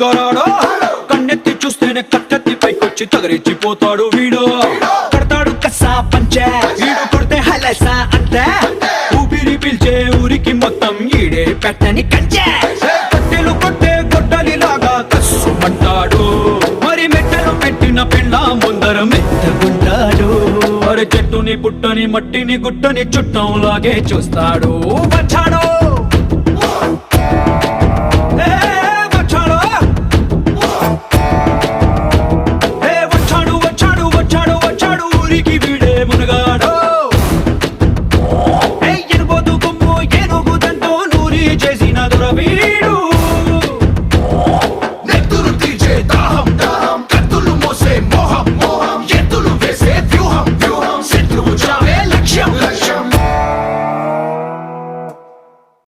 ఇంకా రాడో కన్నెత్తి చూస్తేనే కట్టెత్తి పైకొచ్చి తగరిచ్చిపోతాడు వీడు కొడతాడు కసా పంచే వీడు కొడితే హైలైసా అంతే ఊపిరి పీల్చే ఊరికి మొత్తం ఈడే పెట్టని కంచే కట్టెలు కొట్టే గొడ్డలిలాగా కస్సుమంటాడు మరి మెట్టలు పెట్టిన పిల్ల ముందర మెత్తగుంటాడు మరి చెట్టుని పుట్టని మట్టిని గుట్టని చుట్టంలాగే చూస్తాడు వచ్చాడు